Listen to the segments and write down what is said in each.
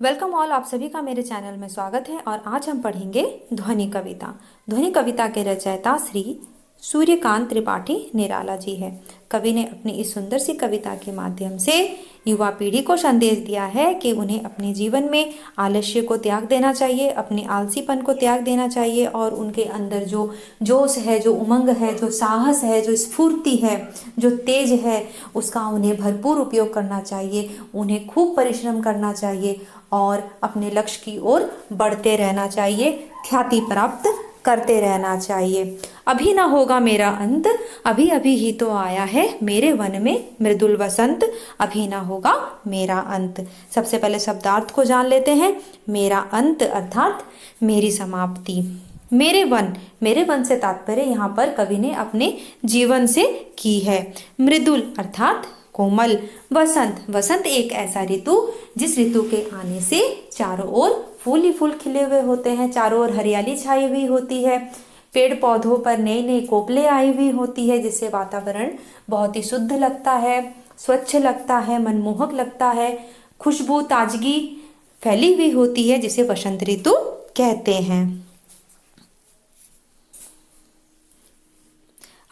Welcome all, आप सभी का मेरे चैनल में स्वागत है। और आज हम पढ़ेंगे ध्वनि कविता। ध्वनि कविता के रचयिता श्री सूर्यकांत त्रिपाठी निराला जी है। कवि ने अपनी इस सुंदर सी कविता के माध्यम से युवा पीढ़ी को संदेश दिया है कि उन्हें अपने जीवन में आलस्य को त्याग देना चाहिए, अपने आलसीपन को त्याग देना चाहिए और उनके अंदर जो जोश है, जो उमंग है, जो साहस है, जो स्फूर्ति है, जो तेज है, उसका उन्हें भरपूर उपयोग करना चाहिए। उन्हें खूब परिश्रम करना चाहिए और अपने लक्ष्य की ओर बढ़ते रहना चाहिए, ख्याति प्राप्त करते रहना चाहिए। अभी ना होगा मेरा अंत, अभी अभी ही तो आया है मेरे वन में मृदुल वसंत, अभी ना होगा मेरा अंत। सबसे पहले शब्दार्थ को जान लेते हैं। मेरा अंत अर्थात मेरी समाप्ति। मेरे वन से तात्पर्य यहाँ पर कवि ने अपने जीवन से की है। मृदुल अर्थात कोमल। वसंत एक ऐसा ऋतु जिस ऋतु के आने से चारों ओर फूल ही फूल खिले हुए होते हैं, चारों ओर हरियाली छाई हुई होती है, पेड़ पौधों पर नई नई कोपलें आई हुई होती है, जिससे वातावरण बहुत ही शुद्ध लगता है, स्वच्छ लगता है, मनमोहक लगता है, खुशबू ताजगी फैली हुई होती है, जिसे वसंत ऋतु कहते हैं।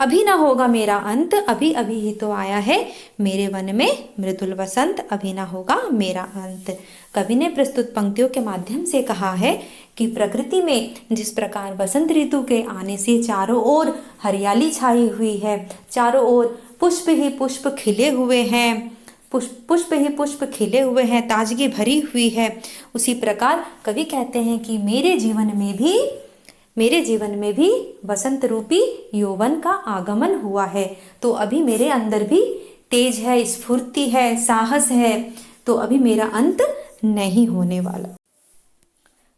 अभी ना होगा मेरा अंत, अभी अभी ही तो आया है मेरे वन में मृदुल वसंत, अभी ना होगा मेरा अंत। कवि ने प्रस्तुत पंक्तियों के माध्यम से कहा है कि प्रकृति में जिस प्रकार वसंत ऋतु के आने से चारों ओर हरियाली छाई हुई है, चारों ओर पुष्प ही पुष्प खिले हुए हैं, पुष्प ही पुष्प खिले हुए हैं, ताजगी भरी हुई है, उसी प्रकार कवि कहते हैं कि मेरे जीवन में भी वसंत रूपी यौवन का आगमन हुआ है। तो अभी मेरे अंदर भी तेज है, स्फूर्ति है, साहस है, तो अभी मेरा अंत नहीं होने वाला।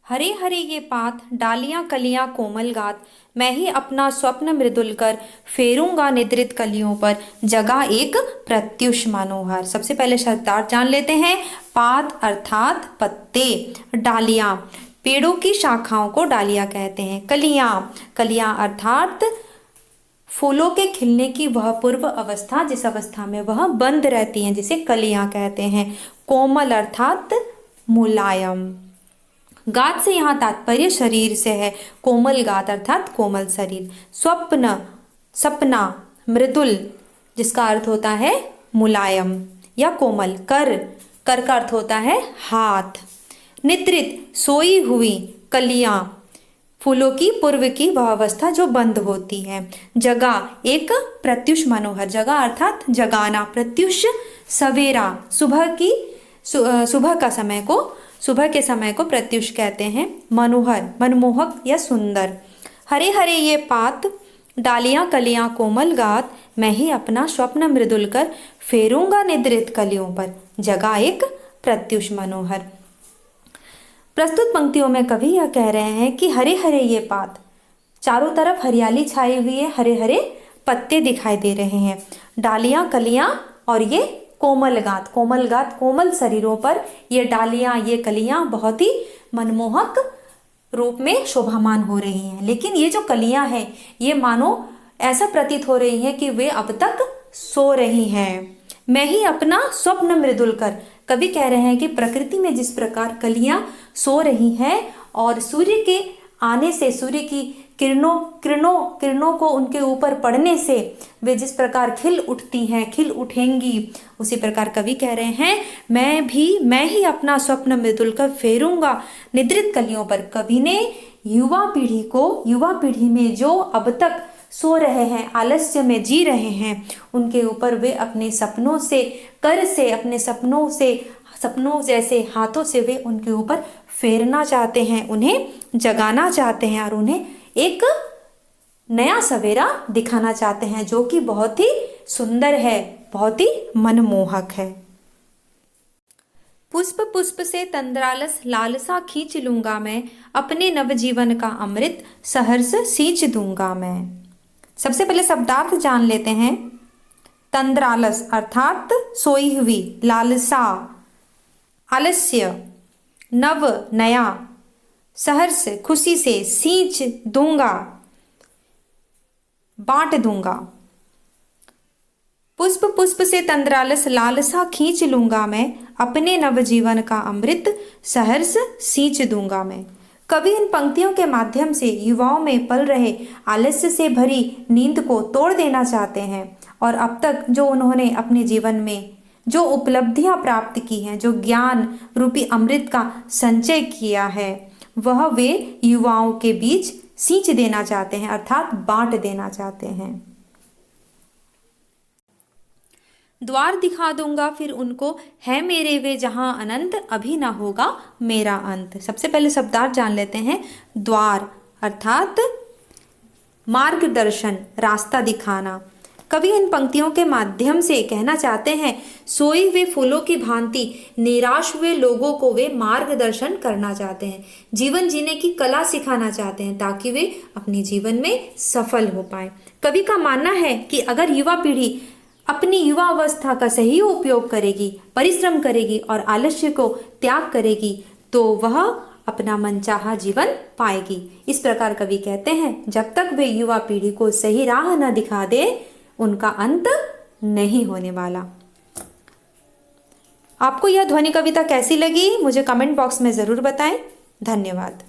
हरे हरे ये पात, डालियां कलियां कोमल गात, मैं ही अपना स्वप्न मृदुल कर फेरूंगा निद्रित कलियों पर, जगा एक प्रत्युष मनोहर। सबसे पहले शब्दार्थ जान लेते हैं। पात अर्थात पत्ते, डालियां पेड़ों की शाखाओं को डालियां कहते हैं, कलियां अर्थात फूलों के खिलने की वह पूर्व अवस्था, जिस अवस्था में वह बंद रहती हैं, जिसे कलियां कहते हैं। कोमल अर्थात मुलायम। गात से यहाँ तात्पर्य शरीर से है, कोमल गात अर्थात कोमल शरीर। सपना मृदुल, जिसका अर्थ होता है मुलायम या कोमल। कर का अर्थ होता है हाथ। निद्रित सोई हुई, कलियां फूलों की पूर्व की वह अवस्था जो बंद होती है। जगा एक प्रत्युष मनोहर, जगा अर्थात जगाना, प्रत्युष सवेरा, सुबह के समय को प्रत्युष कहते हैं। मनोहर मनमोहक या सुंदर। हरे हरे ये पात, डालियां कलियां कोमल गात, मैं ही अपना स्वप्न मृदुल कर फेरूंगा निद्रित कलियों पर, जगा एक प्रत्युष मनोहर। प्रस्तुत पंक्तियों में कवि यह कह रहे हैं कि हरे हरे ये पात, चारों तरफ हरियाली छाई हुई है, हरे हरे पत्ते दिखाई दे रहे हैं, डालियां कलियां और ये कोमल गात कोमल शरीरों पर ये डालियां ये कलियां बहुत ही मनमोहक रूप में शोभामान हो रही हैं। लेकिन ये जो कलियां हैं, ये मानो ऐसा प्रतीत हो रही हैं कि वे अब तक सो रही हैं। मैं ही अपना स्वप्न मृदुल कर, कवि कह रहे हैं कि प्रकृति में जिस प्रकार कलियां सो रही हैं और सूर्य के आने से, सूर्य की किरणों को उनके ऊपर पड़ने से वे जिस प्रकार खिल उठती हैं, खिल उठेंगी, उसी प्रकार कवि कह रहे हैं मैं ही अपना स्वप्न मृदुल कर फेरूंगा निद्रित कलियों पर। कवि ने युवा पीढ़ी में जो अब तक सो रहे हैं, आलस्य में जी रहे हैं, उनके ऊपर वे अपने सपनों से, अपने सपनों जैसे हाथों से वे उनके ऊपर फेरना चाहते हैं, उन्हें जगाना चाहते हैं और उन्हें एक नया सवेरा दिखाना चाहते हैं, जो कि बहुत ही सुंदर है, बहुत ही मनमोहक है। पुष्प से तंद्रालस लालसा खींच लूंगा मैं, अपने नवजीवन का अमृत सहर्ष सींच दूंगा मैं। सबसे पहले शब्दार्थ जान लेते हैं। तंद्रालस अर्थात सोई हुई, लालसा आलस्य, नव नया, सहर्ष खुशी से, सींच दूंगा बांट दूंगा। पुष्प पुष्प से तंद्रालस लालसा खींच लूंगा मैं, अपने नवजीवन का अमृत सहर्ष सींच दूंगा मैं। कवि इन पंक्तियों के माध्यम से युवाओं में पल रहे आलस्य से भरी नींद को तोड़ देना चाहते हैं और अब तक जो उन्होंने अपने जीवन में जो उपलब्धियां प्राप्त की हैं, जो ज्ञान रूपी अमृत का संचय किया है, वह वे युवाओं के बीच सींच देना चाहते हैं, अर्थात बांट देना चाहते हैं। द्वार दिखा दूंगा फिर उनको, है मेरे वे जहां अनंत, अभी ना होगा मेरा अंत। सबसे पहले शब्दार्थ जान लेते हैं। द्वार अर्थात मार्गदर्शन, रास्ता दिखाना। कवि इन पंक्तियों के माध्यम से कहना चाहते हैं, सोए हुए फूलों की भांति निराश हुए लोगों को वे मार्गदर्शन करना चाहते हैं, जीवन जीने की कला सिखाना चाहते हैं ताकि वे अपने जीवन में सफल हो पाए। कवि का मानना है कि अगर युवा पीढ़ी अपनी युवा अवस्था का सही उपयोग करेगी, परिश्रम करेगी और आलस्य को त्याग करेगी तो वह अपना मनचाहा जीवन पाएगी। इस प्रकार कवि कहते हैं, जब तक वे युवा पीढ़ी को सही राह न दिखा दे उनका अंत नहीं होने वाला। आपको यह ध्वनि कविता कैसी लगी मुझे कमेंट बॉक्स में जरूर बताएं। धन्यवाद।